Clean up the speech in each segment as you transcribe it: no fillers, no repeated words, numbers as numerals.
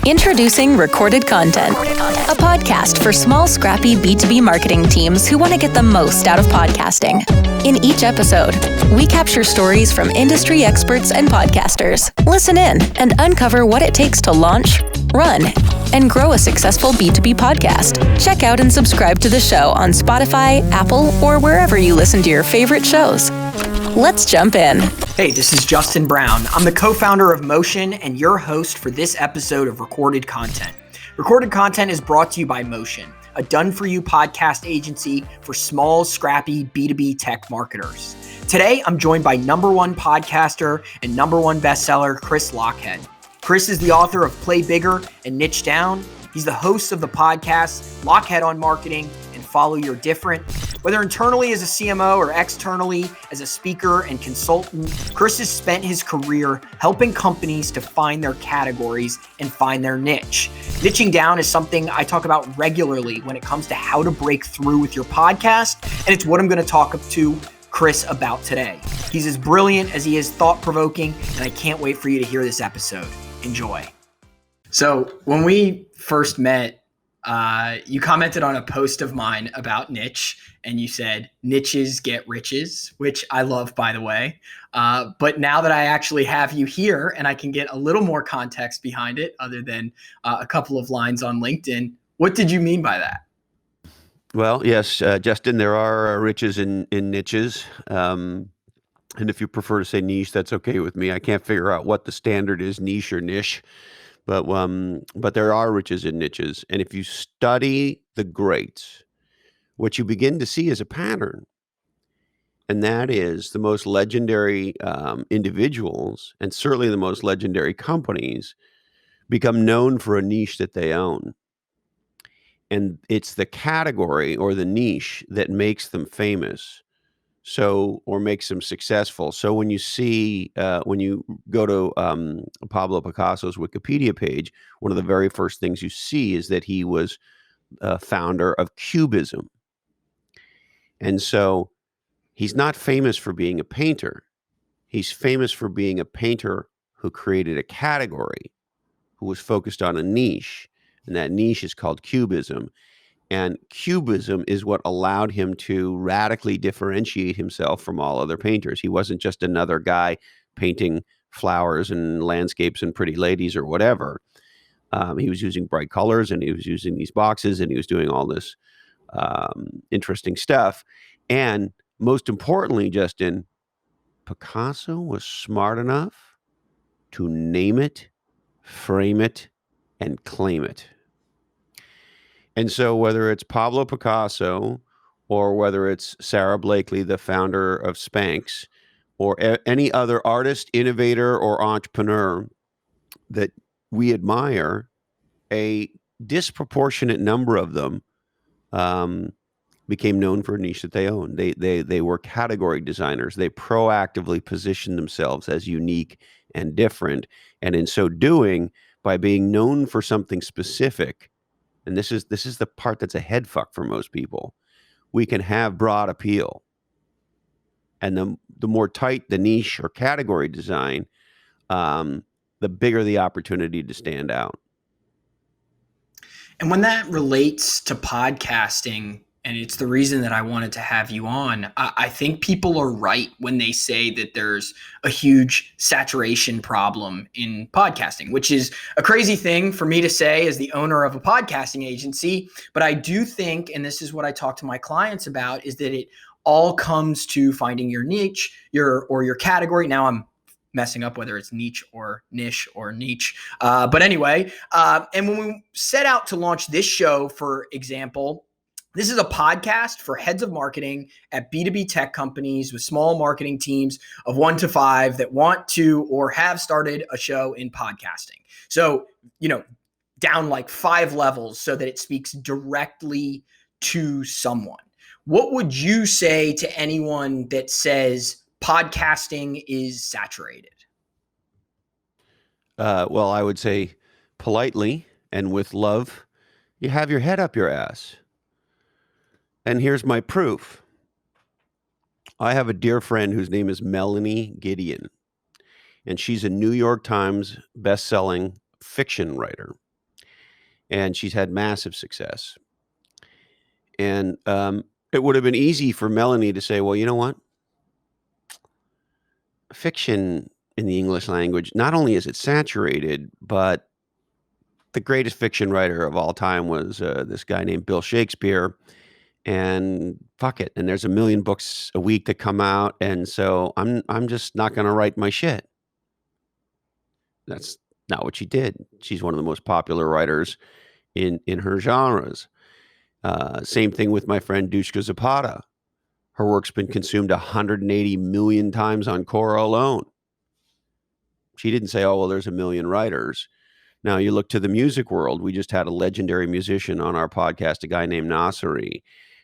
Introducing Recorded Content, a podcast for small, scrappy B2B marketing teams who want to get the most out of podcasting. In each episode, we capture stories from industry experts and podcasters. Listen in and uncover what it takes to launch, run, and grow a successful B2B podcast. Check out and subscribe to the show on Spotify, Apple, or wherever you listen to your favorite shows. Let's jump in. Hey, this is Justin Brown. I'm the co-founder of Motion and your host for this episode of Recorded Content. Recorded Content is brought to you by Motion, a done-for-you podcast agency for small, scrappy B2B tech marketers. Today, I'm joined by number one podcaster and number one bestseller, Chris Lochead. Chris is the author of Play Bigger and Niche Down. He's the host of the podcast Lochead on Marketing and Follow Your Different. Whether internally as a CMO or externally as a speaker and consultant, Chris has spent his career helping companies to find their categories and find their niche. Niching down is something I talk about regularly when it comes to how to break through with your podcast, and it's what I'm going to talk to Chris about today. He's as brilliant as he is thought-provoking, and I can't wait for you to hear this episode. Enjoy. So when we first met, you commented on a post of mine about niche, and you said niches get riches, which I love, by the way. But now that I actually have you here and I can get a little more context behind it, other than a couple of lines on LinkedIn, what did you mean by that? Well, yes, Justin, there are riches in niches. And if you prefer to say niche, that's okay with me. I can't figure out what the standard is, niche or niche. But there are riches in niches. And if you study the greats, what you begin to see is a pattern. And that is the most legendary individuals, and certainly the most legendary companies, become known for a niche that they own. And it's the category or the niche that makes them famous. Or makes them successful. So when you see, when you go to Pablo Picasso's Wikipedia page, one of the very first things you see is that he was a founder of Cubism. And so he's not famous for being a painter. He's famous for being a painter who created a category, who was focused on a niche. And that niche is called Cubism. And Cubism is what allowed him to radically differentiate himself from all other painters. He wasn't just another guy painting flowers and landscapes and pretty ladies or whatever. He was using bright colors, and he was using these boxes, and he was doing all this interesting stuff. And most importantly, Justin, Picasso was smart enough to name it, frame it, and claim it. And so whether it's Pablo Picasso or whether it's Sarah Blakely, the founder of Spanx, or any other artist, innovator, or entrepreneur that we admire, a disproportionate number of them became known for a niche that they owned. They were category designers. They proactively positioned themselves as unique and different. And in so doing, by being known for something specific, and this is the part that's a head fuck for most people, we can have broad appeal. And the more tight the niche or category design, the bigger the opportunity to stand out. And when that relates to podcasting, and it's the reason that I wanted to have you on, I think people are right when they say that there's a huge saturation problem in podcasting, which is a crazy thing for me to say as the owner of a podcasting agency. But I do think, and this is what I talk to my clients about, is that it all comes to finding your niche, your category. Now I'm messing up whether it's niche. But anyway, and when we set out to launch this show, for example, this is a podcast for heads of marketing at B2B tech companies with small marketing teams of 1 to 5 that want to or have started a show in podcasting. So, down like 5 levels so that it speaks directly to someone. What would you say to anyone that says podcasting is saturated? Well, I would say politely and with love, you have your head up your ass. And here's my proof. I have a dear friend whose name is Melanie Gideon, and she's a New York Times best-selling fiction writer. and she's had massive success. And it would have been easy for Melanie to say, well, you know what? Fiction in the English language, not only is it saturated, but the greatest fiction writer of all time was this guy named Bill Shakespeare. And fuck it. And there's a million books a week that come out. And so I'm just not going to write my shit. That's not what she did. She's one of the most popular writers in her genres. Same thing with my friend Dushka Zapata. Her work's been consumed 180 million times on Quora alone. She didn't say, oh, well, there's a million writers. Now, you look to the music world. We just had a legendary musician on our podcast, a guy named Nasiri,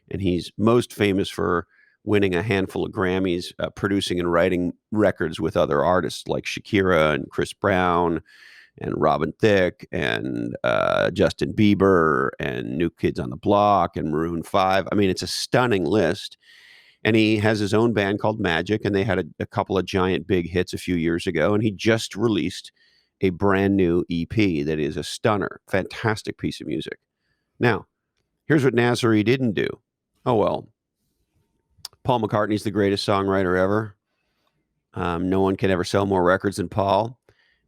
and he's most famous for winning a handful of Grammys, producing and writing records with other artists like Shakira and Chris Brown and Robin Thicke and Justin Bieber and New Kids on the Block and Maroon 5. I mean, it's a stunning list. And he has his own band called Magic, and they had a couple of giant big hits a few years ago. And he just released a brand new EP that is a stunner, fantastic piece of music. Now, here's what Nasiri didn't do. Oh, well, Paul McCartney's the greatest songwriter ever. No one can ever sell more records than Paul.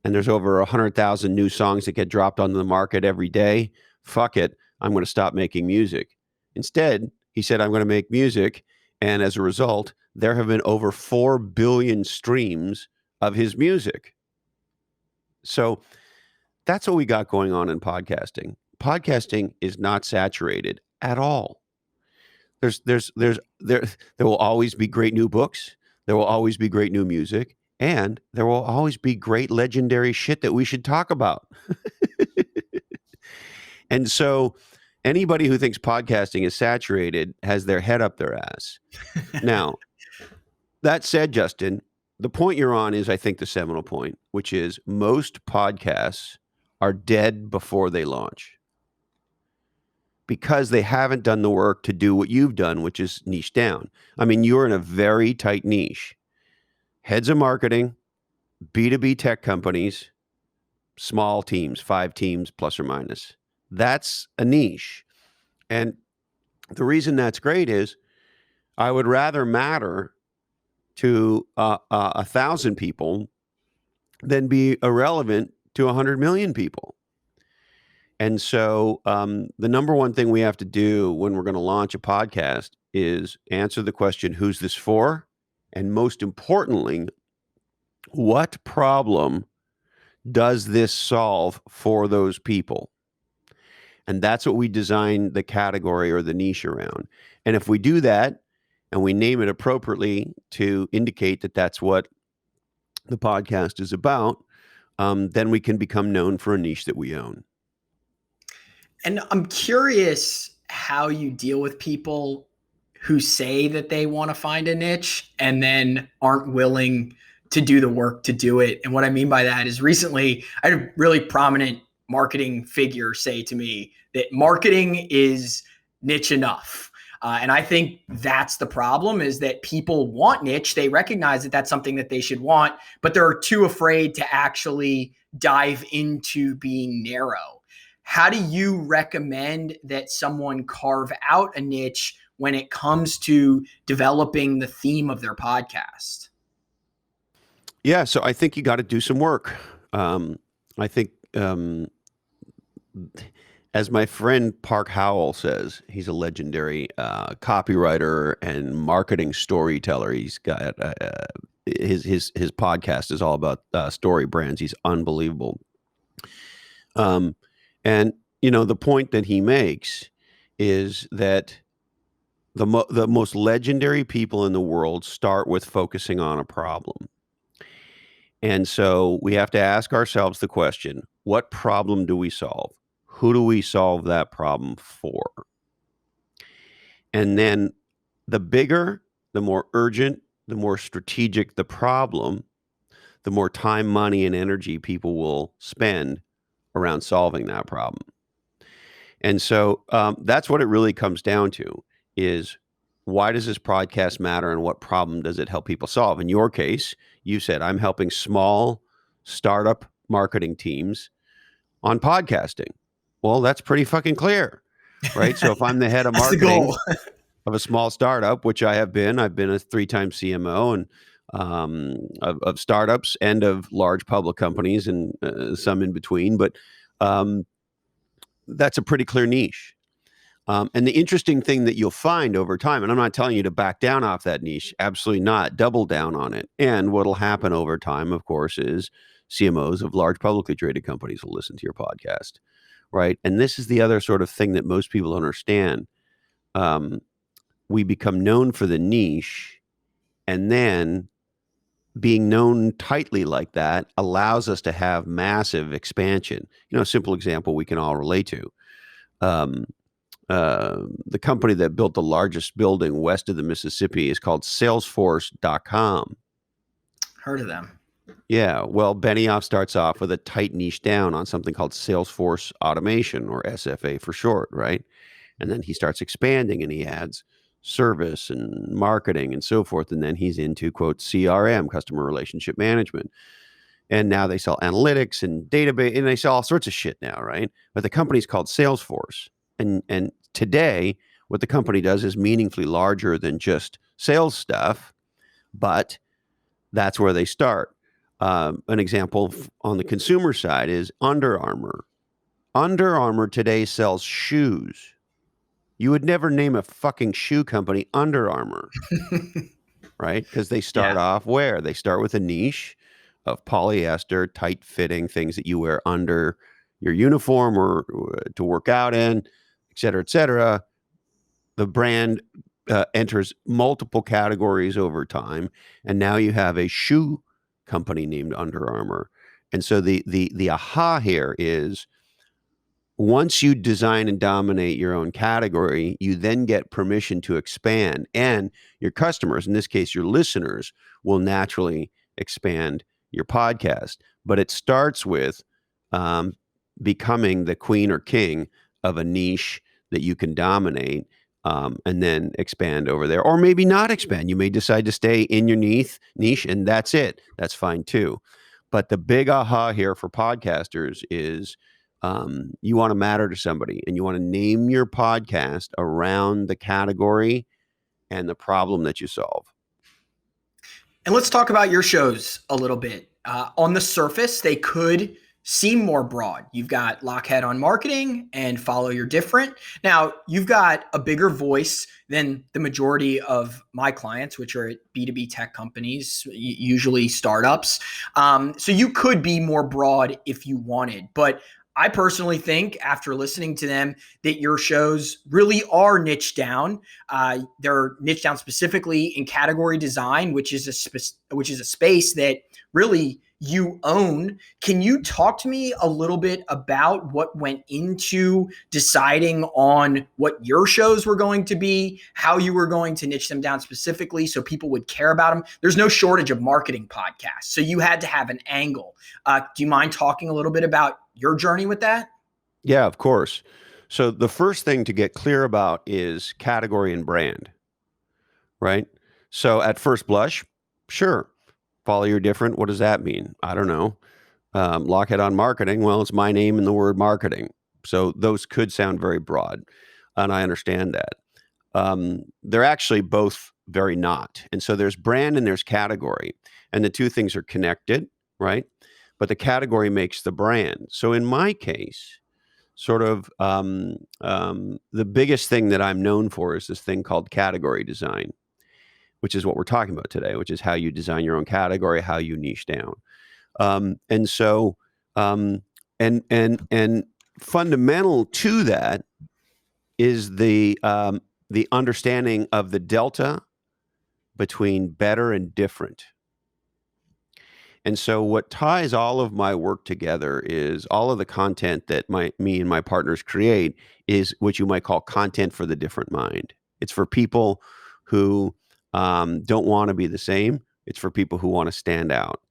And there's over 100,000 new songs that get dropped onto the market every day. Fuck it. I'm going to stop making music. Instead, he said, I'm going to make music. And as a result, there have been over 4 billion streams of his music. So that's what we got going on in podcasting. Podcasting is not saturated at all. There will always be great new books. There will always be great new music. And there will always be great legendary shit that we should talk about. And so anybody who thinks podcasting is saturated has their head up their ass. Now, that said, Justin, the point you're on is, I think, the seminal point, which is most podcasts are dead before they launch because they haven't done the work to do what you've done, which is niche down. I mean, you're in a very tight niche. Heads of marketing, B2B tech companies, small teams, 5 teams plus or minus. That's a niche. And the reason that's great is I would rather matter to 1,000 people than be irrelevant to 100 million people. And so the number one thing we have to do when we're going to launch a podcast is answer the question, who's this for? And most importantly, what problem does this solve for those people? And that's what we design the category or the niche around. And if we do that and we name it appropriately to indicate that that's what the podcast is about, then we can become known for a niche that we own. And I'm curious how you deal with people who say that they want to find a niche and then aren't willing to do the work to do it. And what I mean by that is recently I had a really prominent marketing figure say to me that marketing is niche enough. And I think that's the problem, is that people want niche. They recognize that that's something that they should want, but they're too afraid to actually dive into being narrow. How do you recommend that someone carve out a niche when it comes to developing the theme of their podcast? Yeah, so I think you got to do some work. I think, as my friend Park Howell says, he's a legendary copywriter and marketing storyteller. He's got his podcast is all about story brands. He's unbelievable. And you know, the point that he makes is that the most legendary people in the world start with focusing on a problem. And so we have to ask ourselves the question, what problem do we solve? Who do we solve that problem for? And then the bigger, the more urgent, the more strategic the problem, the more time, money, and energy people will spend around solving that problem. And so that's what it really comes down to, is why does this podcast matter and what problem does it help people solve? In your case, you said, I'm helping small startup marketing teams on podcasting. Well, that's pretty fucking clear, right? So if I'm the head of That's the marketing goal. of a small startup, which I've been a 3-time CMO and of startups and of large public companies and some in between, but um, that's a pretty clear niche. And the interesting thing that you'll find over time, and I'm not telling you to back down off that niche, absolutely not, double down on it. And what'll happen over time, of course, is CMOs of large publicly traded companies will listen to your podcast, right? And this is the other sort of thing that most people don't understand. We become known for the niche, and then being known tightly like that allows us to have massive expansion. A simple example we can all relate to. Um, the company that built the largest building west of the Mississippi is called Salesforce.com. Heard of them. Yeah, well, Benioff starts off with a tight niche down on something called Salesforce Automation, or SFA for short, right? And then he starts expanding and he adds service and marketing and so forth. And then he's into, quote, CRM, customer relationship management. And now they sell analytics and database, and they sell all sorts of shit now, right? But the company's called Salesforce. And today, what the company does is meaningfully larger than just sales stuff, but that's where they start. An example on the consumer side is Under Armour. Under Armour today sells shoes. You would never name a fucking shoe company Under Armour, right? Because they start off where? They start with a niche of polyester, tight-fitting things that you wear under your uniform or to work out in, et cetera, et cetera. The brand enters multiple categories over time, and now you have a shoe company named Under Armour. And so the aha here is, once you design and dominate your own category, you then get permission to expand, and your customers, in this case, your listeners, will naturally expand your podcast. But it starts with becoming the queen or king of a niche that you can dominate, and then expand over there, or maybe not expand. You may decide to stay in your niche, and that's it. That's fine too. But the big aha here for podcasters is, you want to matter to somebody, and you want to name your podcast around the category and the problem that you solve. And let's talk about your shows a little bit. On the surface, they could seem more broad. You've got Lochead on marketing and Follow Your Different. Now, you've got a bigger voice than the majority of my clients, which are B2B tech companies, usually startups. So you could be more broad if you wanted. But I personally think, after listening to them, that your shows really are niche down. They're niche down specifically in category design, which is a space that really you own. Can you talk to me a little bit about what went into deciding on what your shows were going to be, how you were going to niche them down specifically so people would care about them? There's no shortage of marketing podcasts, so you had to have an angle. Do you mind talking a little bit about your journey with that? Yeah, of course. So the first thing to get clear about is category and brand, right? So at first blush, sure. Follow Your Different. What does that mean? I don't know. Lochead on marketing. Well, it's my name and the word marketing. So those could sound very broad, and I understand that. They're actually both very not. And so there's brand and there's category, and the two things are connected, right? But the category makes the brand. So in my case, sort of the biggest thing that I'm known for is this thing called category design, which is what we're talking about today, which is how you design your own category, how you niche down. And fundamental to that is the understanding of the delta between better and different. And so what ties all of my work together is all of the content that me and my partners create is what you might call content for the different mind. It's for people who don't want to be the same. It's for people who want to stand out.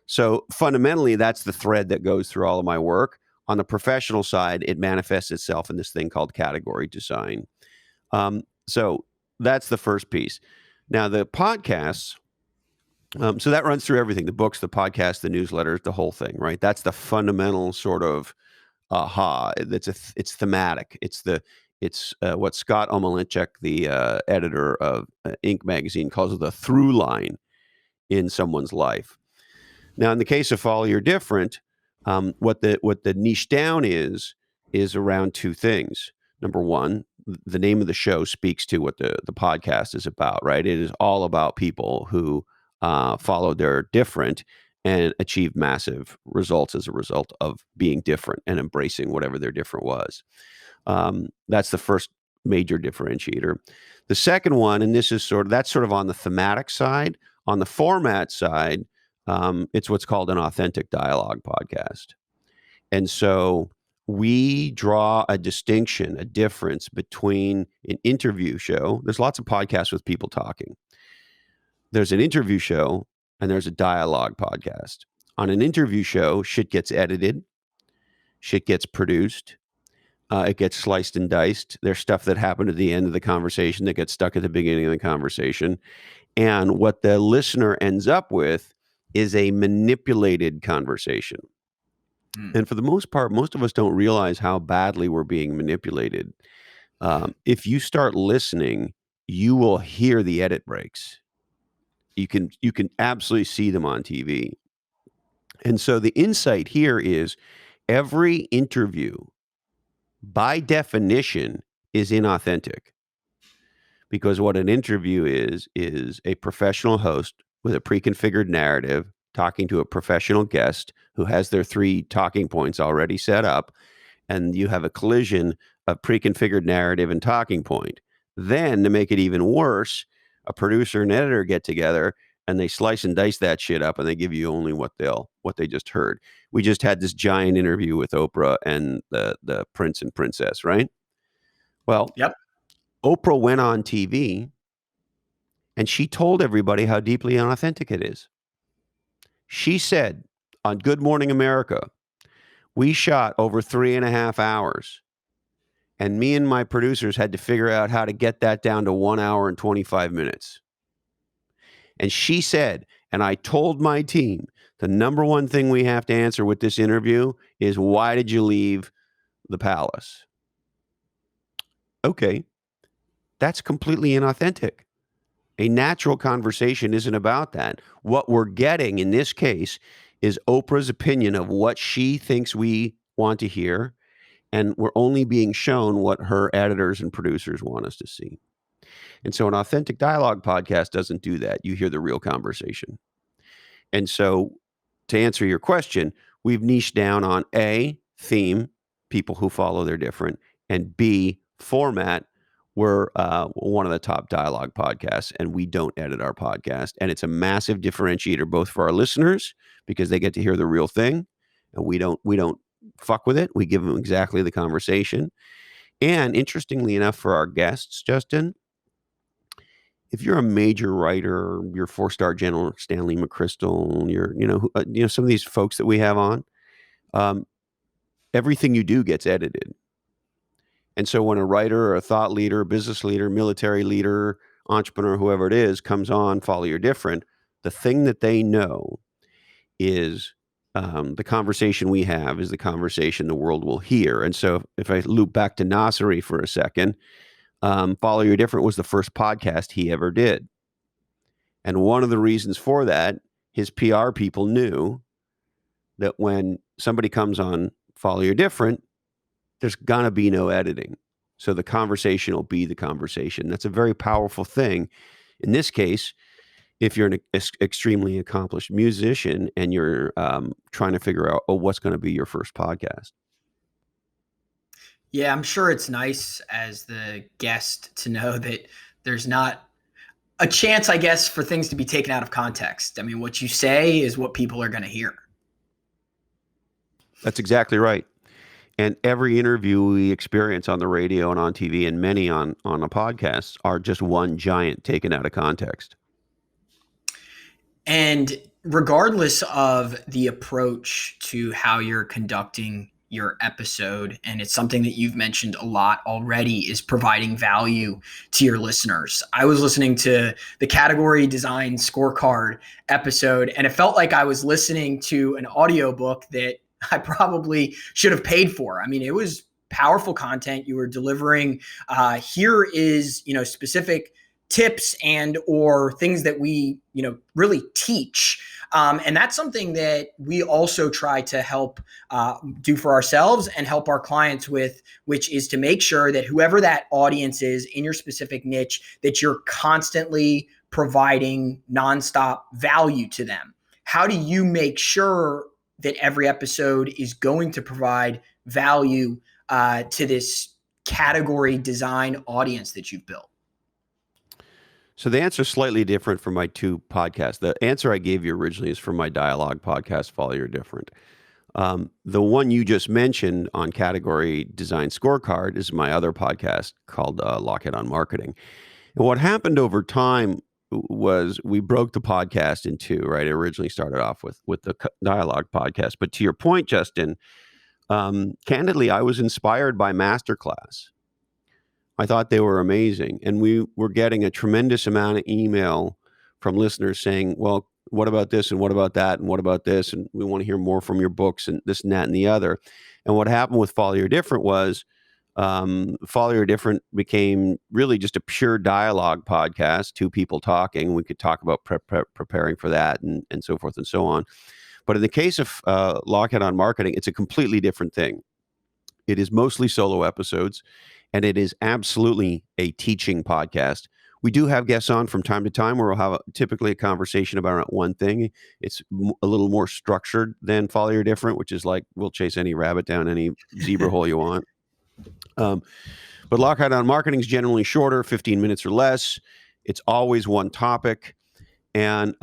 So fundamentally, that's the thread that goes through all of my work. On the professional side, it manifests itself in this thing called category design. So that's the first piece. Now, the podcasts, so that runs through everything: the books, the podcasts, the newsletters, the whole thing, right? That's the fundamental sort of aha. It's thematic. It's what Scott Omalinchuk, the editor of Inc. magazine, calls it the through line in someone's life. Now, in the case of Follow Your Different, what the niche down is around two things. Number one, the name of the show speaks to what the podcast is about, right? It is all about people who follow their different and achieve massive results as a result of being different and embracing whatever their different was. That's the first major differentiator. The second one, and that's sort of on the thematic side. On the format side, it's what's called an authentic dialogue podcast. And so we draw a distinction, a difference between an interview show. There's lots of podcasts with people talking. There's an interview show and there's a dialogue podcast. On an interview show, shit gets edited, shit gets produced, it gets sliced and diced. There's stuff that happened at the end of the conversation that gets stuck at the beginning of the conversation. And what the listener ends up with is a manipulated conversation. And for the most part, most of us don't realize how badly we're being manipulated. If you start listening, you will hear the edit breaks. You can absolutely see them on TV. And so the insight here is every interview, by definition, is inauthentic. Because what an interview is a professional host with a pre-configured narrative talking to a professional guest who has their 3 talking points already set up, and you have a collision of pre-configured narrative and talking point. Then, to make it even worse, a producer and editor get together and they slice and dice that shit up and they give you only what they just heard. We just had this giant interview with Oprah and the prince and princess, right? Well, yep. Oprah went on TV and she told everybody how deeply unauthentic it is. She said on Good Morning America, we shot over 3.5 hours and me and my producers had to figure out how to get that down to 1 hour and 25 minutes. And she said, and I told my team, the number one thing we have to answer with this interview is, why did you leave the palace? Okay. That's completely inauthentic. A natural conversation isn't about that. What we're getting in this case is Oprah's opinion of what she thinks we want to hear, and we're only being shown what her editors and producers want us to see. And so an authentic dialogue podcast doesn't do that. You hear the real conversation. And so to answer your question, we've niched down on A, theme, people who follow their different, and B, format. We're one of the top dialogue podcasts, and we don't edit our podcast. And it's a massive differentiator both for our listeners, because they get to hear the real thing, and we don't fuck with it. We give them exactly the conversation. And interestingly enough, for our guests, Justin, if you're a major writer, you're 4-star general Stanley McChrystal, you're some of these folks that we have on, everything you do gets edited. And so when a writer or a thought leader, business leader, military leader, entrepreneur, whoever it is, comes on Follow Your Different, the thing that they know is the conversation we have is the conversation the world will hear. And so if I loop back to Nassery for a second, Follow Your Different was the first podcast he ever did. And one of the reasons for that, his PR people knew that when somebody comes on Follow Your Different, there's gonna be no editing. So the conversation will be the conversation. That's a very powerful thing. In this case, if you're an extremely accomplished musician and you're trying to figure out, what's going to be your first podcast? Yeah, I'm sure it's nice as the guest to know that there's not a chance, I guess, for things to be taken out of context. I mean, what you say is what people are going to hear. That's exactly right. And every interview we experience on the radio and on TV and many on a podcast are just one giant taken out of context. And regardless of the approach to how you're conducting your episode, and it's something that you've mentioned a lot already, is providing value to your listeners. I was listening to the Category Design Scorecard episode, and it felt like I was listening to an audiobook that I probably should have paid for. I mean, it was powerful content you were delivering. Here is, specific tips and or things that we, really teach. And that's something that we also try to help do for ourselves and help our clients with, which is to make sure that whoever that audience is in your specific niche, that you're constantly providing nonstop value to them. How do you make sure that every episode is going to provide value to this category design audience that you've built? So the answer is slightly different for my two podcasts. The answer I gave you originally is for my dialogue podcast, Follow Your Different. The one you just mentioned on Category Design Scorecard is my other podcast called Lochead on Marketing. And what happened over time was we broke the podcast in two, right? It originally started off with the dialogue podcast. But to your point, Justin, candidly, I was inspired by Masterclass. I thought they were amazing. And we were getting a tremendous amount of email from listeners saying, well, what about this? And what about that? And what about this? And we want to hear more from your books and this and that and the other. And what happened with Follow Your Different was Follow Your Different became really just a pure dialogue podcast, two people talking. We could talk about preparing for that and so forth and so on. But in the case of Lochead on Marketing, it's a completely different thing. It is mostly solo episodes, and it is absolutely a teaching podcast. We do have guests on from time to time where we'll have typically a conversation about one thing. It's a little more structured than Follow Your Different, which is like we'll chase any rabbit down any zebra hole you want. But Lochead on Marketing is generally shorter, 15 minutes or less. It's always one topic. And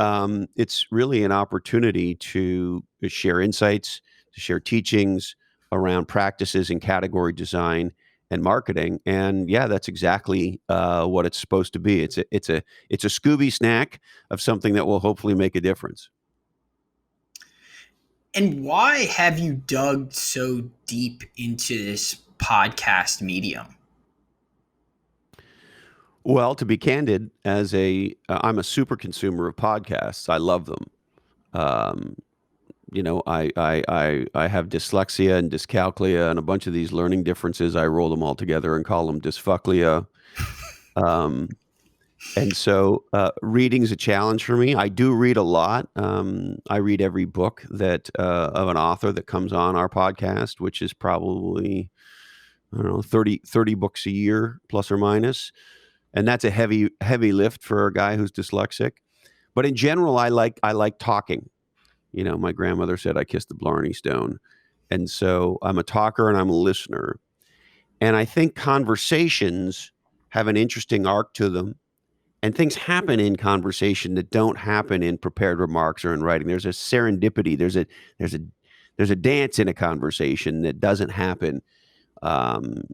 it's really an opportunity to share insights, to share teachings around practices in category design and marketing. And yeah, that's exactly what it's supposed to be. It's a Scooby snack of something that will hopefully make a difference. And why have you dug so deep into this podcast medium? Well, to be candid, I'm a super consumer of podcasts. I love them. I have dyslexia and dyscalculia and a bunch of these learning differences. I roll them all together and call them dysfucklia. And so reading's a challenge for me. I do read a lot. I read every book that of an author that comes on our podcast, which is probably, 30 books a year, plus or minus. And that's a heavy lift for a guy who's dyslexic. But in general, I like talking. My grandmother said I kissed the Blarney Stone. And so I'm a talker and I'm a listener. And I think conversations have an interesting arc to them. And things happen in conversation that don't happen in prepared remarks or in writing. There's a serendipity. There's a dance in a conversation that doesn't happen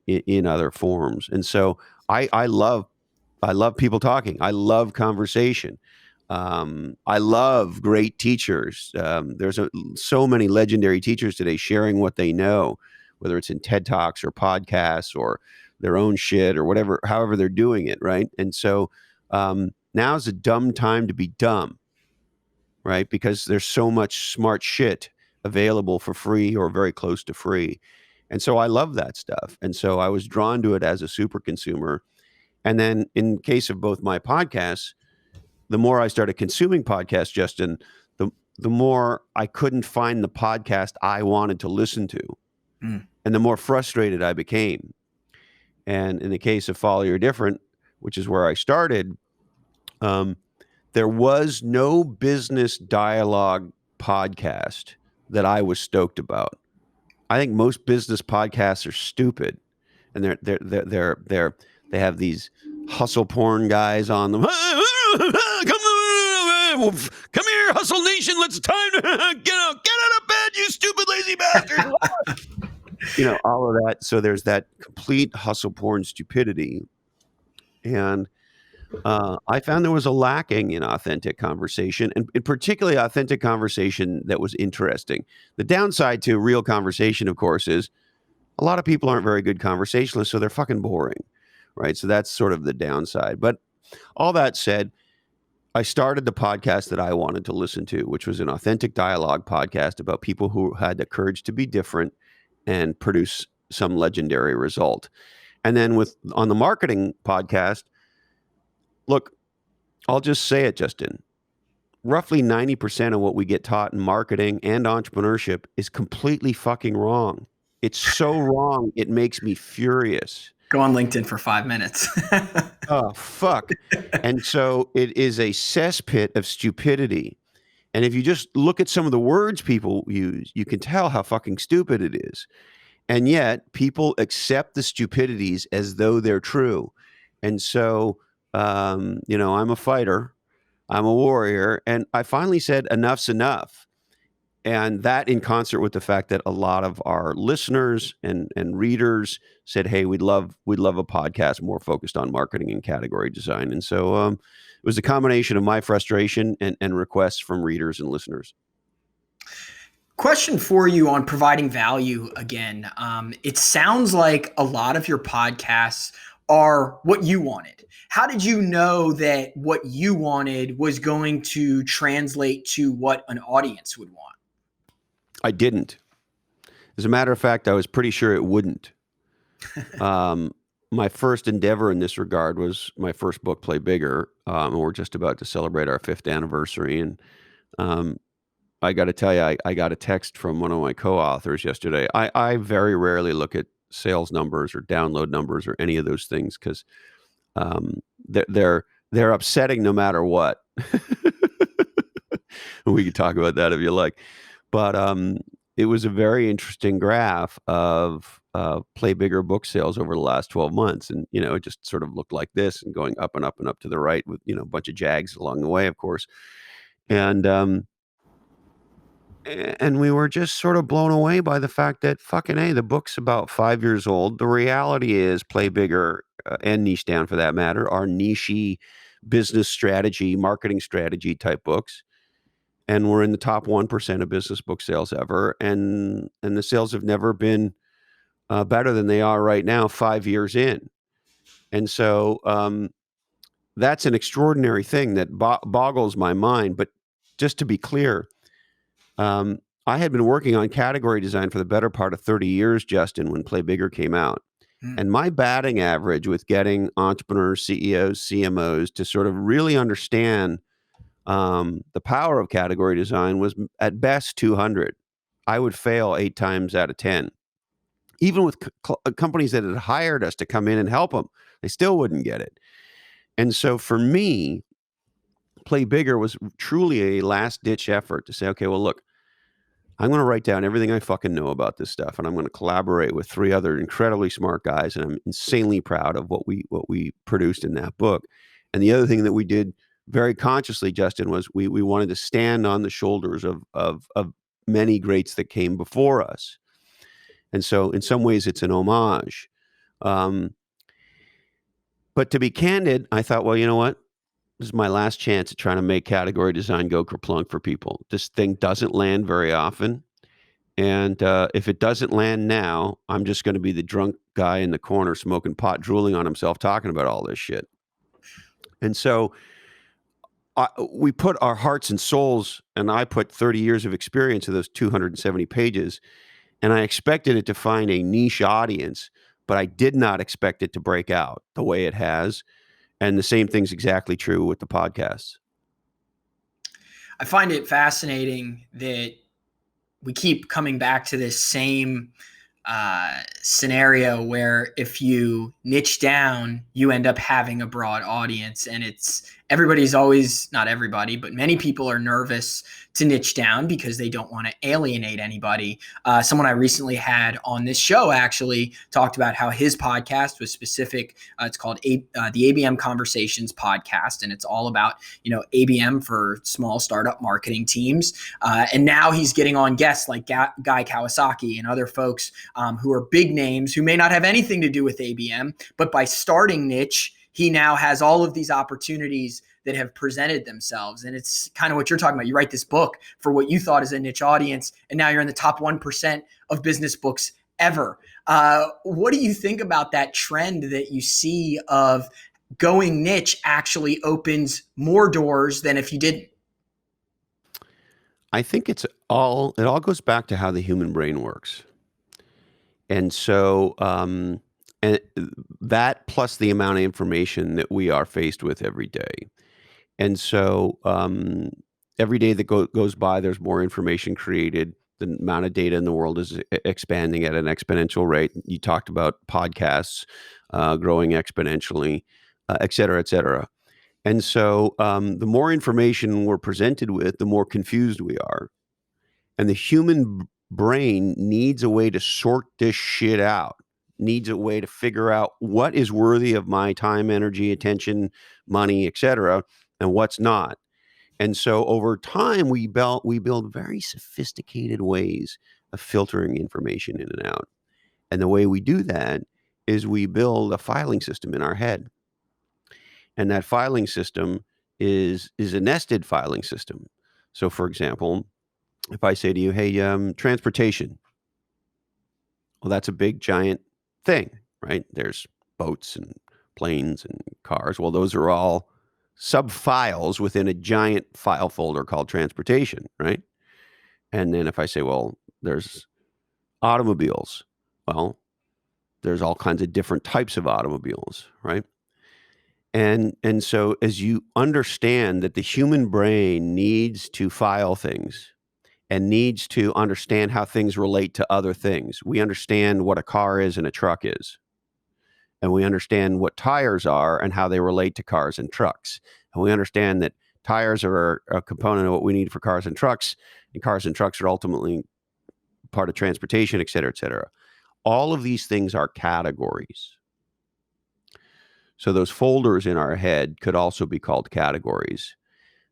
in other forms. And so I love people talking. I love conversation. I love great teachers. There's so many legendary teachers today sharing what they know, whether it's in TED Talks or podcasts or their own shit or whatever, however they're doing it, right? And so now's a dumb time to be dumb, right? Because there's so much smart shit available for free or very close to free. And so I love that stuff. And so I was drawn to it as a super consumer. And then in case of both my podcasts, the more I started consuming podcasts, Justin, the more I couldn't find the podcast I wanted to listen to. And the more frustrated I became. And in the case of Follow Your Different, which is where I started, there was no business dialogue podcast that I was stoked about. I think most business podcasts are stupid, and they have these hustle porn guys on them. Come here, Hustle Nation. It's time to get out of bed, you stupid lazy bastard. All of that. So there's that complete hustle porn stupidity. And I found there was a lacking in authentic conversation, and particularly authentic conversation that was interesting. The downside to real conversation, of course, is a lot of people aren't very good conversationalists, so they're fucking boring, right? So that's sort of the downside. But all that said, I started the podcast that I wanted to listen to, which was an authentic dialogue podcast about people who had the courage to be different and produce some legendary result. And then on the marketing podcast, look, I'll just say it, Justin. Roughly 90% of what we get taught in marketing and entrepreneurship is completely fucking wrong. It's so wrong, it makes me furious. Go on LinkedIn for 5 minutes. Oh, fuck. And so it is a cesspit of stupidity. And if you just look at some of the words people use, you can tell how fucking stupid it is. And yet people accept the stupidities as though they're true. And so, I'm a fighter. I'm a warrior. And I finally said, enough's enough. And that in concert with the fact that a lot of our listeners and readers said, hey, we'd love a podcast more focused on marketing and category design. And so it was a combination of my frustration and requests from readers and listeners. Question for you on providing value again. It sounds like a lot of your podcasts are what you wanted. How did you know that what you wanted was going to translate to what an audience would want? I didn't. As a matter of fact, I was pretty sure it wouldn't. My first endeavor in this regard was my first book, Play Bigger. And we're just about to celebrate our 5th anniversary. And I got to tell you, I got a text from one of my co-authors yesterday. I very rarely look at sales numbers or download numbers or any of those things because they're upsetting no matter what. We could talk about that if you like. But it was a very interesting graph of Play Bigger book sales over the last 12 months. And, it just sort of looked like this and going up and up and up to the right with, a bunch of jags along the way, of course. And we were just sort of blown away by the fact that fucking A, the book's about 5 years old. The reality is Play Bigger and Niche Down for that matter are niche-y business strategy, marketing strategy type books. And we're in the top 1% of business book sales ever. And the sales have never been better than they are right now, 5 years in. And so that's an extraordinary thing that boggles my mind. But just to be clear, I had been working on category design for the better part of 30 years, Justin, when Play Bigger came out. And my batting average with getting entrepreneurs, CEOs, CMOs to sort of really understand the power of category design was at best 200. I would fail 8 times out of 10. Even with companies that had hired us to come in and help them, they still wouldn't get it. And so for me, Play Bigger was truly a last-ditch effort to say, okay, well, look, I'm going to write down everything I fucking know about this stuff, and I'm going to collaborate with 3 other incredibly smart guys, and I'm insanely proud of what we produced in that book. And the other thing that we did very consciously, Justin, was we wanted to stand on the shoulders of many greats that came before us. And so in some ways it's an homage. But to be candid, I thought, well, you know what? This is my last chance at trying to make category design go kerplunk for people. This thing doesn't land very often. And if it doesn't land now, I'm just going to be the drunk guy in the corner smoking pot, drooling on himself, talking about all this shit. And so we put our hearts and souls, and I put 30 years of experience in those 270 pages, and I expected it to find a niche audience, but I did not expect it to break out the way it has. And the same thing's exactly true with the podcasts. I find it fascinating that we keep coming back to this same scenario where if you niche down, you end up having a broad audience. And everybody's always, not everybody, but many people are nervous to niche down because they don't want to alienate anybody. Someone I recently had on this show actually talked about how his podcast was specific. It's called the ABM Conversations podcast, and it's all about, ABM for small startup marketing teams. And now he's getting on guests like Guy Kawasaki and other folks who are big names who may not have anything to do with ABM, but by starting niche, he now has all of these opportunities that have presented themselves. And it's kind of what you're talking about. You write this book for what you thought is a niche audience, and now you're in the top 1% of business books ever. What do you think about that trend that you see of going niche actually opens more doors than if you didn't. I think it all goes back to how the human brain works. And so, and that plus the amount of information that we are faced with every day. And so, every day that goes by, there's more information created. The amount of data in the world is expanding at an exponential rate. You talked about podcasts growing exponentially, et cetera, et cetera. And so, the more information we're presented with, the more confused we are. And the human brain needs a way to sort this shit out, needs a way to figure out what is worthy of my time, energy, attention, money, et cetera, and what's not. And so over time, we build very sophisticated ways of filtering information in and out. And the way we do that is we build a filing system in our head. And that filing system is a nested filing system. So for example, if I say to you, hey, transportation, well, that's a big giant thing, right? There's boats and planes and cars. Well, those are all sub-files within a giant file folder called transportation, right? And then if I say, well, there's automobiles, well, there's all kinds of different types of automobiles, right? And so as you understand that the human brain needs to file things and needs to understand how things relate to other things. We understand what a car is and a truck is. And we understand what tires are and how they relate to cars and trucks. And we understand that tires are a component of what we need for cars and trucks are ultimately part of transportation, et cetera, et cetera. All of these things are categories. So those folders in our head could also be called categories.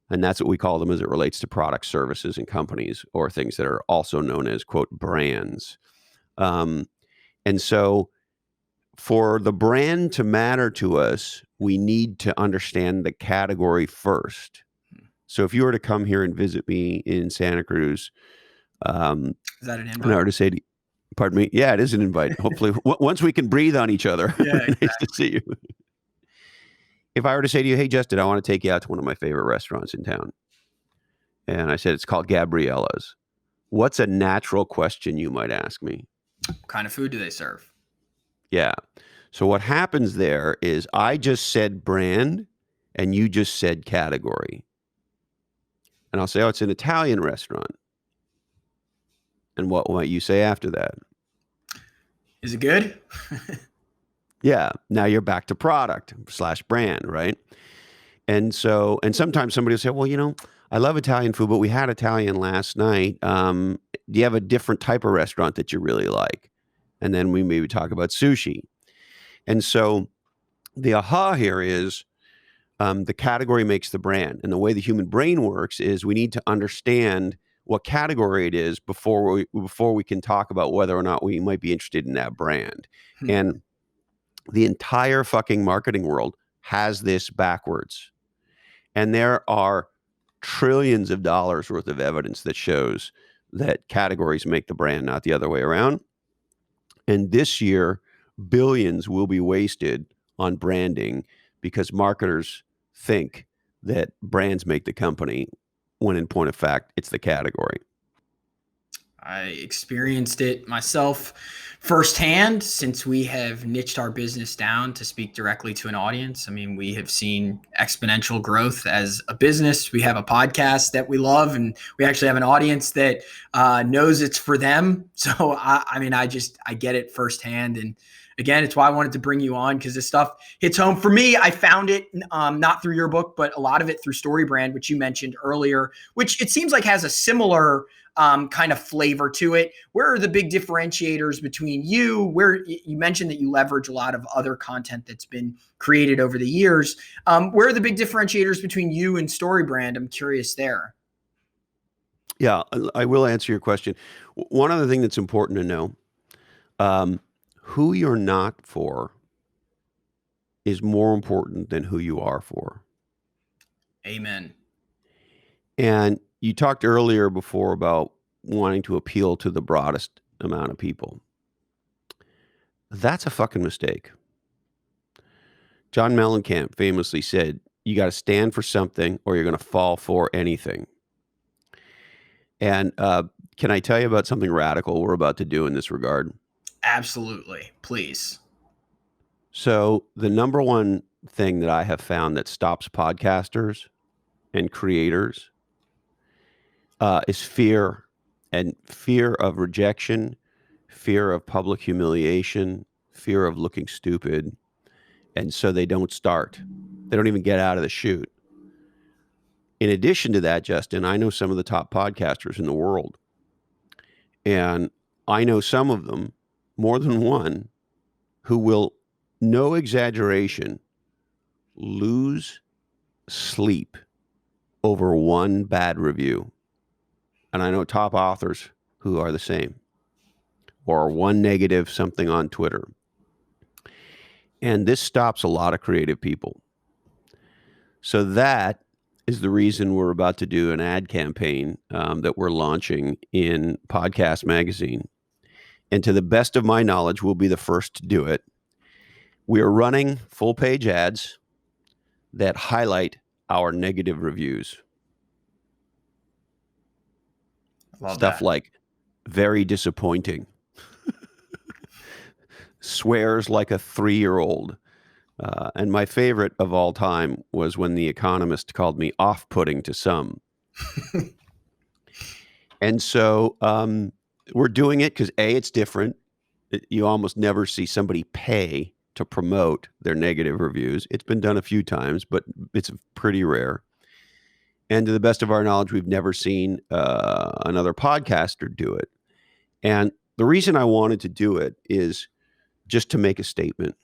And that's what we call them as it relates to products, services, and companies, or things that are also known as, quote, brands. And so for the brand to matter to us, we need to understand the category first. So if you were to come here and visit me in Santa Cruz, is that an invite? And I were to say, pardon me, yeah, it is an invite. Hopefully, once we can breathe on each other. Yeah, exactly. Nice to see you. If I were to say to you, hey, Justin, I want to take you out to one of my favorite restaurants in town. And I said, it's called Gabriella's. What's a natural question you might ask me? What kind of food do they serve? Yeah. So what happens there is I just said brand and you just said category. And I'll say, oh, it's an Italian restaurant. And what might you say after that? Is it good? Yeah. Now you're back to product / brand, right? And so, and sometimes somebody will say, well, I love Italian food, but we had Italian last night. Do you have a different type of restaurant that you really like? And then we maybe talk about sushi. And so the aha here is the category makes the brand. And the way the human brain works is we need to understand what category it is before we can talk about whether or not we might be interested in that brand. And the entire fucking marketing world has this backwards. And there are trillions of dollars worth of evidence that shows that categories make the brand, not the other way around. And this year, billions will be wasted on branding because marketers think that brands make the company, when in point of fact, it's the category. I experienced it myself firsthand since we have niched our business down to speak directly to an audience. I mean, we have seen exponential growth as a business. We have a podcast that we love, and we actually have an audience that knows it's for them. So, I get it firsthand. And again, it's why I wanted to bring you on, because this stuff hits home. For me, I found it not through your book, but a lot of it through StoryBrand, which you mentioned earlier, which it seems like has a similar kind of flavor to it. Where are the big differentiators between you? Where you mentioned that you leverage a lot of other content that's been created over the years. Where are the big differentiators between you and StoryBrand? I'm curious there. Yeah, I will answer your question. One other thing that's important to know, who you're not for is more important than who you are for. Amen. And you talked earlier before about wanting to appeal to the broadest amount of people. That's a fucking mistake. John Mellencamp famously said, you got to stand for something or you're going to fall for anything. And can I tell you about something radical we're about to do in this regard? Absolutely. Please. So the number one thing that I have found that stops podcasters and creators is fear, and fear of rejection, fear of public humiliation, fear of looking stupid. And so they don't start. They don't even get out of the chute. In addition to that, Justin, I know some of the top podcasters in the world. And I know some of them, more than one, who will, no exaggeration, lose sleep over one bad review. And I know top authors who are the same, or one negative something on Twitter. And this stops a lot of creative people. So that is the reason we're about to do an ad campaign that we're launching in Podcast Magazine. And to the best of my knowledge, we'll be the first to do it. We are running full page ads that highlight our negative reviews. Stuff like very disappointing, swears like a 3-year-old. And my favorite of all time was when The Economist called me off-putting to some. And so we're doing it because, A, it's different. You almost never see somebody pay to promote their negative reviews. It's been done a few times, but it's pretty rare. And to the best of our knowledge, we've never seen another podcaster do it. And the reason I wanted to do it is just to make a statement.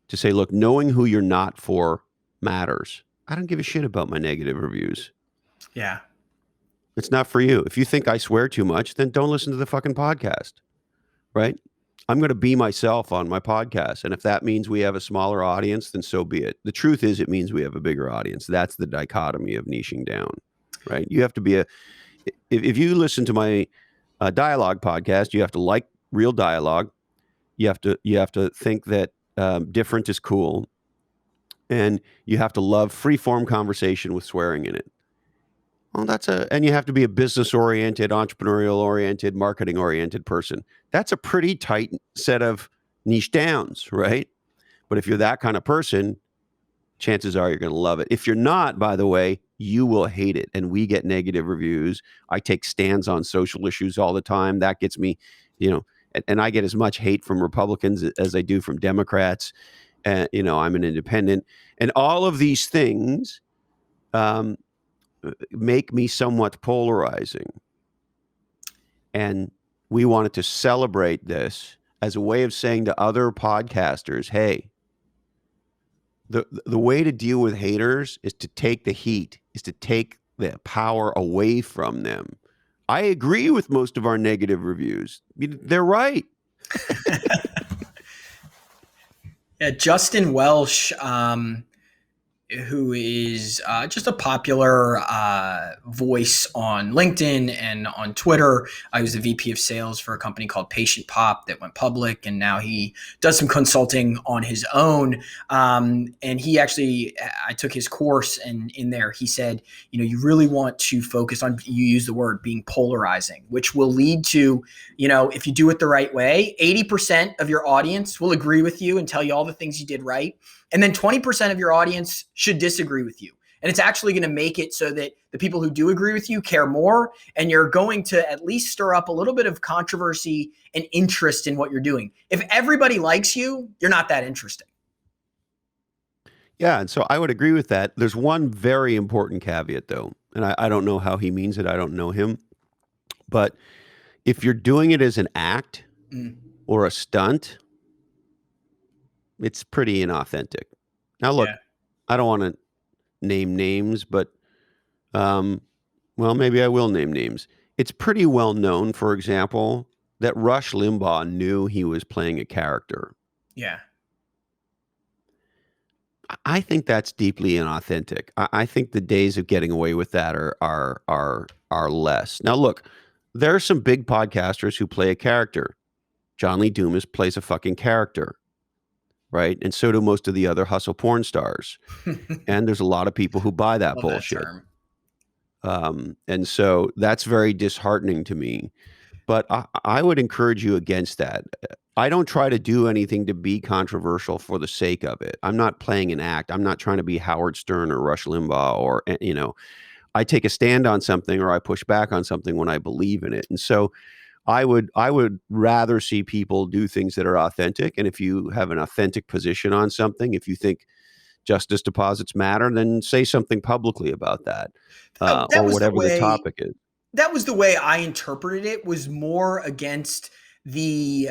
To say, look, knowing who you're not for matters. I don't give a shit about my negative reviews. Yeah. It's not for you. If you think I swear too much, then don't listen to the fucking podcast, right? I'm going to be myself on my podcast. And if that means we have a smaller audience, then so be it. The truth is it means we have a bigger audience. That's the dichotomy of niching down, right? You have to be if you listen to my dialogue podcast, you have to like real dialogue. You have to think that different is cool, and you have to love free-form conversation with swearing in it. Well, and you have to be a business-oriented, entrepreneurial-oriented, marketing-oriented person. That's a pretty tight set of niche downs, right? But if you're that kind of person, chances are you're going to love it. If you're not, by the way, you will hate it. And we get negative reviews. I take stands on social issues all the time. That gets me, and I get as much hate from Republicans as I do from Democrats. I'm an independent. And all of these things make me somewhat polarizing. And we wanted to celebrate this as a way of saying to other podcasters, hey, the way to deal with haters is to take the heat, is to take the power away from them. I agree with most of our negative reviews. They're right. Yeah, Justin Welsh, who is just a popular voice on LinkedIn and on Twitter. He was the VP of sales for a company called Patient Pop that went public, and now he does some consulting on his own. And he actually, I took his course, and in there he said, you really want to focus on, you use the word, being polarizing, which will lead to, if you do it the right way, 80% of your audience will agree with you and tell you all the things you did right. And then 20% of your audience should disagree with you. And it's actually going to make it so that the people who do agree with you care more, and you're going to at least stir up a little bit of controversy and interest in what you're doing. If everybody likes you, you're not that interesting. Yeah, and so I would agree with that. There's one very important caveat, though, and I don't know how he means it. I don't know him. But if you're doing it as an act or a stunt, it's pretty inauthentic. Now, look, I don't want to name names, but, maybe I will name names. It's pretty well known, for example, that Rush Limbaugh knew he was playing a character. Yeah. I think that's deeply inauthentic. I think the days of getting away with that are less. Now, look, there are some big podcasters who play a character. John Lee Dumas plays a fucking character. right? And so do most of the other hustle porn stars. And there's a lot of people who buy that Love bullshit. that term. And so that's very disheartening to me. But I would encourage you against that. I don't try to do anything to be controversial for the sake of it. I'm not playing an act. I'm not trying to be Howard Stern or Rush Limbaugh or, I take a stand on something or I push back on something when I believe in it. And so I would rather see people do things that are authentic. And if you have an authentic position on something, if you think justice deposits matter, then say something publicly about that, That or was the whatever the way. topic is. That was the way I interpreted it, was more against the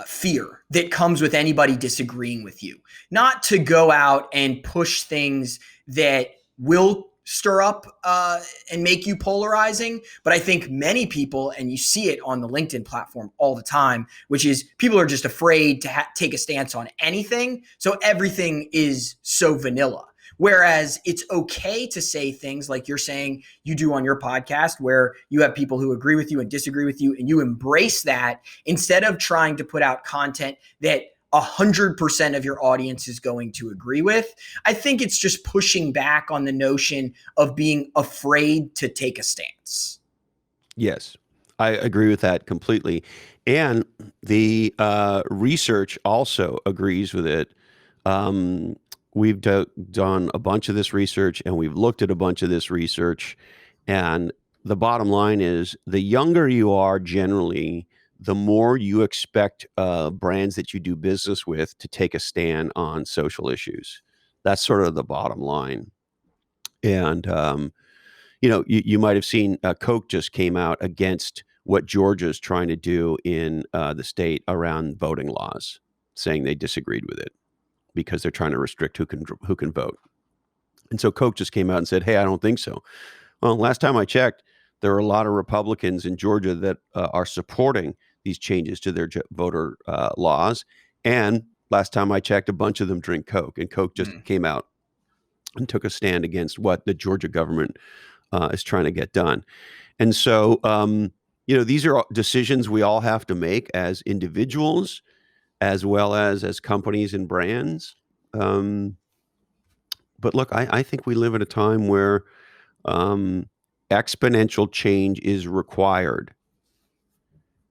fear that comes with anybody disagreeing with you, not to go out and push things that will stir up and make you polarizing. But I think many people, and you see it on the LinkedIn platform all the time, which is people are just afraid to take a stance on anything. So everything is so vanilla. Whereas it's okay to say things like you're saying you do on your podcast, where you have people who agree with you and disagree with you, and you embrace that instead of trying to put out content that 100% of your audience is going to agree with. I think it's just pushing back on the notion of being afraid to take a stance. Yes, I agree with that completely. And the research also agrees with it. We've done a bunch of this research and we've looked at a bunch of this research. And the bottom line is the younger you are generally, the more you expect brands that you do business with to take a stand on social issues. That's sort of the bottom line. And, you might have seen Coke just came out against what Georgia's trying to do in the state around voting laws, saying they disagreed with it because they're trying to restrict who can vote. And so Coke just came out and said, hey, I don't think so. Well, last time I checked, there are a lot of Republicans in Georgia that are supporting these changes to their voter laws. And last time I checked, a bunch of them drink Coke. And Coke just came out and took a stand against what the Georgia government is trying to get done. And so, these are decisions we all have to make as individuals, as well as companies and brands. But look, I think we live at a time where exponential change is required.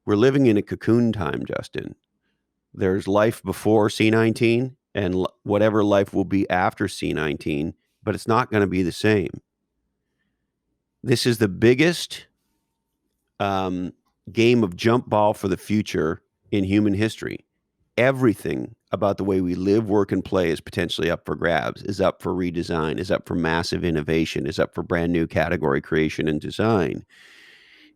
We're living in a cocoon time, Justin. There's life before C19 and whatever life will be after C19, but it's not going to be the same. This is the biggest game of jump ball for the future in human history. Everything about the way we live, work, and play is potentially up for grabs, is up for redesign, is up for massive innovation, is up for brand new category creation and design.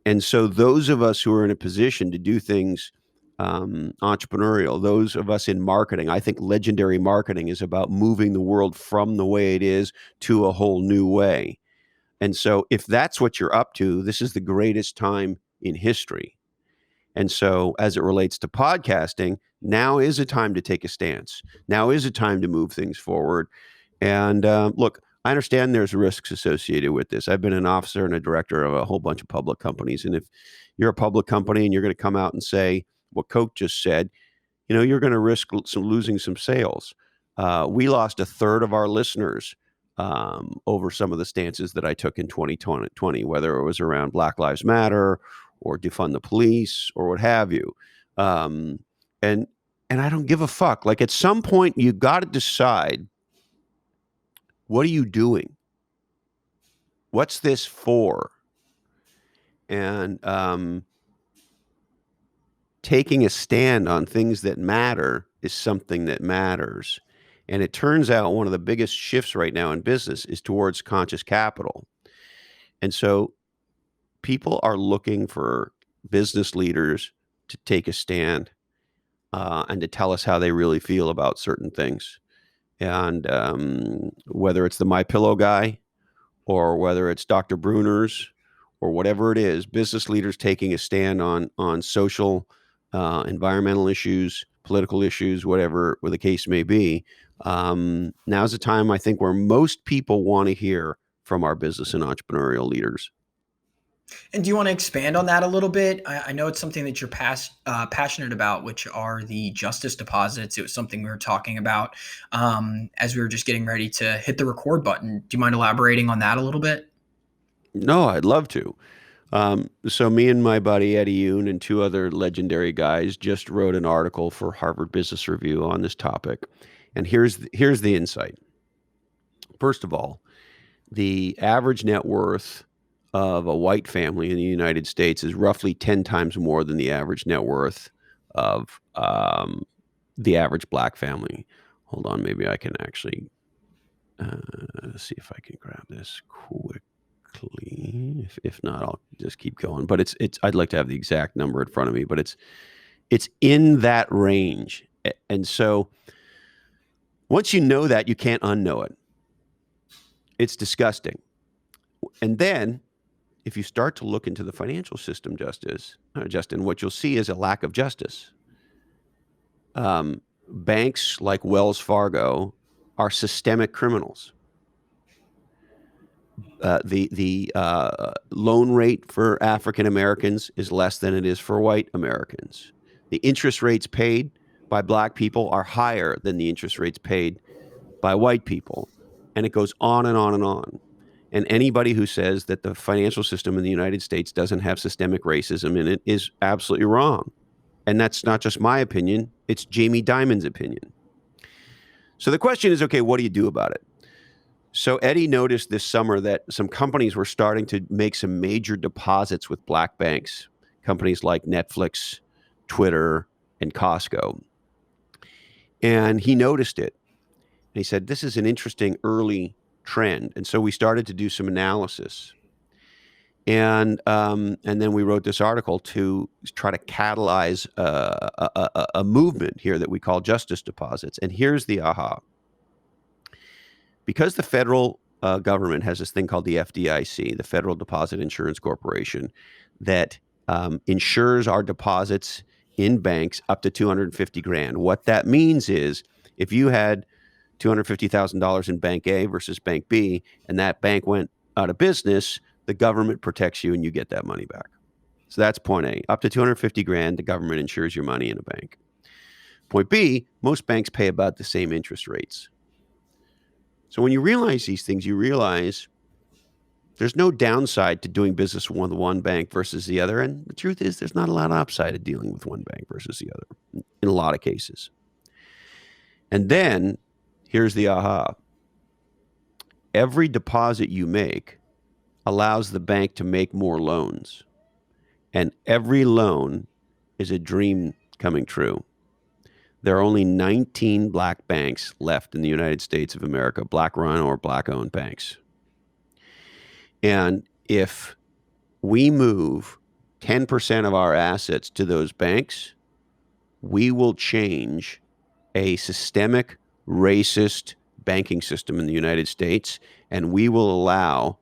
And so those of us who are in a position to do things entrepreneurial, those of us in marketing, I think legendary marketing is about moving the world from the way it is to a whole new way. And so if that's what you're up to, this is the greatest time in history. And so as it relates to podcasting, now is a time to take a stance. Now is a time to move things forward. And look, I understand there's risks associated with this. I've been an officer and a director of a whole bunch of public companies. And if you're a public company and you're going to come out and say what Coke just said, you're going to risk losing some sales. We lost a third of our listeners over some of the stances that I took in 2020, whether it was around Black Lives Matter or defund the police or what have you. And I don't give a fuck. Like at some point you got to decide, what are you doing? What's this for? And taking a stand on things that matter is something that matters. And it turns out one of the biggest shifts right now in business is towards conscious capital. And so people are looking for business leaders to take a stand and to tell us how they really feel about certain things. And whether it's the MyPillow guy or whether it's Dr. Bruner's or whatever it is, business leaders taking a stand on social, environmental issues, political issues, whatever the case may be. Now's the time, I think, where most people want to hear from our business and entrepreneurial leaders. And do you want to expand on that a little bit? I know it's something that you're passionate about, which are the justice deposits. It was something we were talking about as we were just getting ready to hit the record button. Do you mind elaborating on that a little bit? No, I'd love to. So me and my buddy Eddie Yoon and two other legendary guys just wrote an article for Harvard Business Review on this topic. And here's the insight. First of all, the average net worth of a white family in the United States is roughly 10 times more than the average net worth of the average black family. Hold on, maybe I can actually see if I can grab this quickly. If not, I'll just keep going. But it's I'd like to have the exact number in front of me, but it's in that range. And so once you know that, you can't unknow it. It's disgusting. And then if you start to look into the financial system, Justin, what you'll see is a lack of justice. Banks like Wells Fargo are systemic criminals. The loan rate for African Americans is less than it is for white Americans. The interest rates paid by black people are higher than the interest rates paid by white people. And it goes on and on and on. And anybody who says that the financial system in the United States doesn't have systemic racism in it is absolutely wrong. And that's not just my opinion, it's Jamie Dimon's opinion. So the question is, okay, what do you do about it? So Eddie noticed this summer that some companies were starting to make some major deposits with black banks, companies like Netflix, Twitter, and Costco. And he noticed it. And he said, this is an interesting early trend. And so we started to do some analysis. And then we wrote this article to try to catalyze a movement here that we call justice deposits. And here's the aha. Because the federal government has this thing called the FDIC, the Federal Deposit Insurance Corporation, that insures our deposits in banks up to $250,000. What that means is if you had $250,000 in Bank A versus Bank B, and that bank went out of business, the government protects you and you get that money back. So that's point A. Up to $250,000, the government insures your money in a bank. Point B, most banks pay about the same interest rates. So when you realize these things, you realize there's no downside to doing business with one bank versus the other. And the truth is there's not a lot of upside to dealing with one bank versus the other in a lot of cases. And then here's the aha. Every deposit you make allows the bank to make more loans. And every loan is a dream coming true. There are only 19 black banks left in the United States of America, black-run or black-owned banks. And if we move 10% of our assets to those banks, we will change a systemic, racist banking system in the United States, and we will allow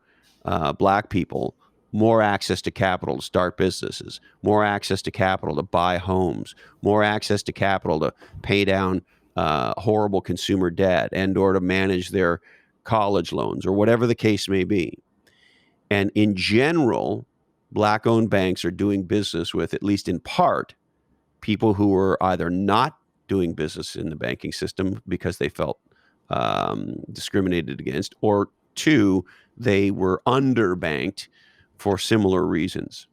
black people more access to capital to start businesses, more access to capital to buy homes, more access to capital to pay down horrible consumer debt and or to manage their college loans or whatever the case may be. And in general, black-owned banks are doing business with, at least in part, people who were either not doing business in the banking system because they felt discriminated against, or two, they were underbanked for similar reasons.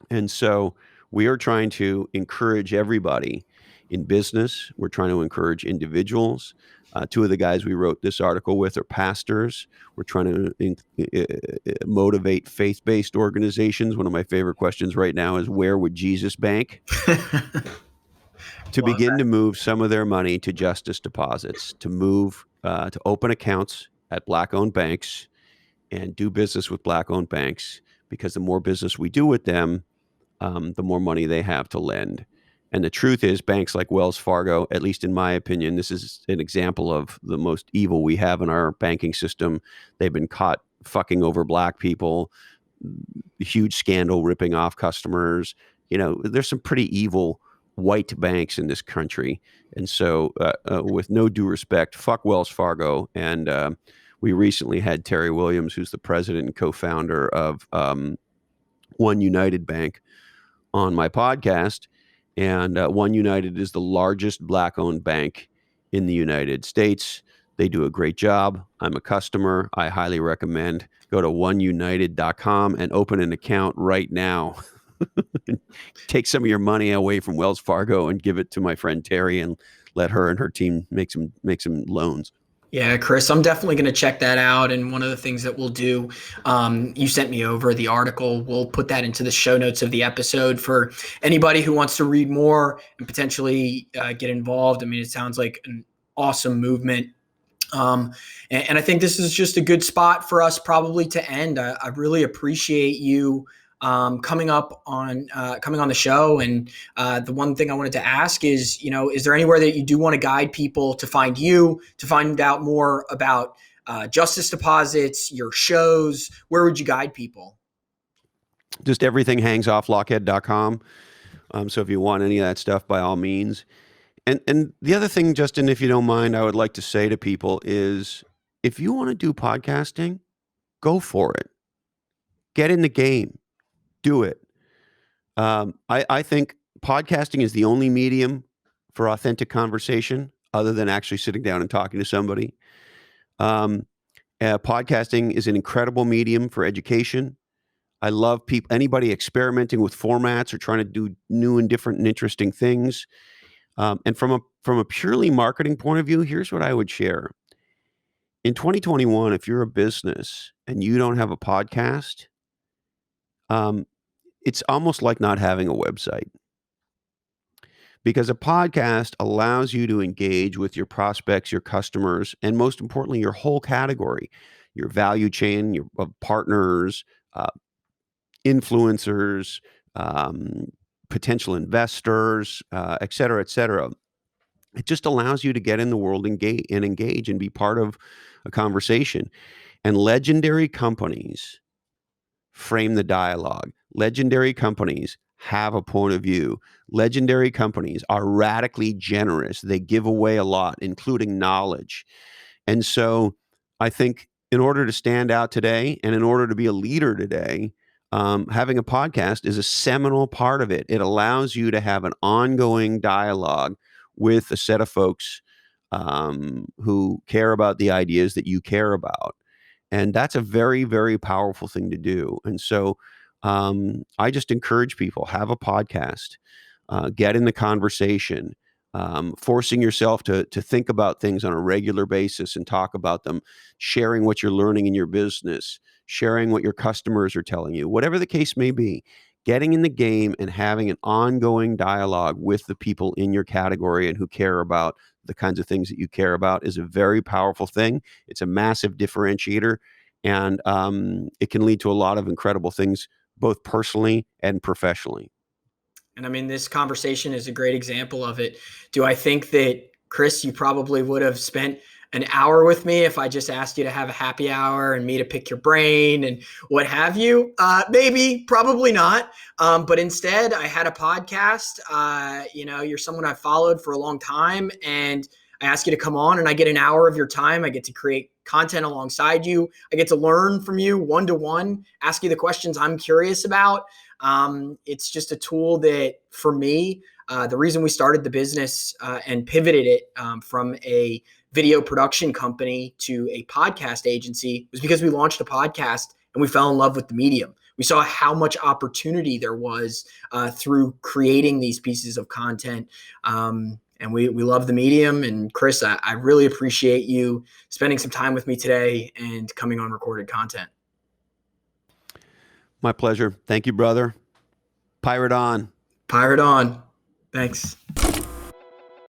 And so we are trying to encourage everybody in business. We're trying to encourage individuals. Two of the guys we wrote this article with are pastors. We're trying to motivate faith-based organizations. One of my favorite questions right now is, where would Jesus bank? To begin to move some of their money to justice deposits, to move, to open accounts at black-owned banks and do business with black-owned banks, because the more business we do with them, the more money they have to lend. And the truth is, banks like Wells Fargo, at least in my opinion, this is an example of the most evil we have in our banking system. They've been caught fucking over black people, huge scandal ripping off customers. You know, there's some pretty evil white banks in this country. And so with no due respect, fuck Wells Fargo. And we recently had Terry Williams, who's the president and co-founder of One United Bank on my podcast. And One United is the largest Black-owned bank in the United States. They do a great job. I'm a customer. I highly recommend. Go to oneunited.com and open an account right now. Take some of your money away from Wells Fargo and give it to my friend Terry and let her and her team make some loans. Yeah, Chris, I'm definitely going to check that out. And one of the things that we'll do, you sent me over the article. We'll put that into the show notes of the episode for anybody who wants to read more and potentially get involved. I mean, it sounds like an awesome movement. And I think this is just a good spot for us probably to end. I really appreciate you coming on the show. And the one thing I wanted to ask is, is there anywhere that you do want to guide people to find you, to find out more about justice deposits, your shows? Where would you guide people? Just everything hangs off Lochead.com. So if you want any of that stuff, by all means. And the other thing, Justin, if you don't mind, I would like to say to people is, if you want to do podcasting, go for it. Get in the game. Do it. I think podcasting is the only medium for authentic conversation other than actually sitting down and talking to somebody. Podcasting is an incredible medium for education. I love anybody experimenting with formats or trying to do new and different and interesting things. And from a purely marketing point of view, here's what I would share. In 2021, if you're a business and you don't have a podcast, it's almost like not having a website, because a podcast allows you to engage with your prospects, your customers, and most importantly, your whole category, your value chain, your partners, influencers, potential investors, et cetera, et cetera. It just allows you to get in the world and engage and be part of a conversation. And legendary companies frame the dialogue. Legendary companies have a point of view. Legendary companies are radically generous. They give away a lot, including knowledge. And so I think in order to stand out today and in order to be a leader today, having a podcast is a seminal part of it. It allows you to have an ongoing dialogue with a set of folks who care about the ideas that you care about. And that's a very, very powerful thing to do. And so I just encourage people, have a podcast, get in the conversation, forcing yourself to think about things on a regular basis and talk about them, sharing what you're learning in your business, sharing what your customers are telling you, whatever the case may be. Getting in the game and having an ongoing dialogue with the people in your category and who care about the kinds of things that you care about is a very powerful thing. It's a massive differentiator, and it can lead to a lot of incredible things, both personally and professionally. And I mean, this conversation is a great example of it. Do I think that, Chris, you probably would have spent an hour with me if I just asked you to have a happy hour and me to pick your brain and what have you? Maybe, probably not. But instead, I had a podcast. You're someone I've followed for a long time, and I ask you to come on and I get an hour of your time. I get to create content alongside you. I get to learn from you one-to-one, ask you the questions I'm curious about. It's just a tool that, for me, the reason we started the business and pivoted it from a video production company to a podcast agency was because we launched a podcast and we fell in love with the medium. We saw how much opportunity there was through creating these pieces of content. And we love the medium. And Chris, I really appreciate you spending some time with me today and coming on Recorded Content. My pleasure. Thank you, brother. Pirate on. Pirate on. Thanks.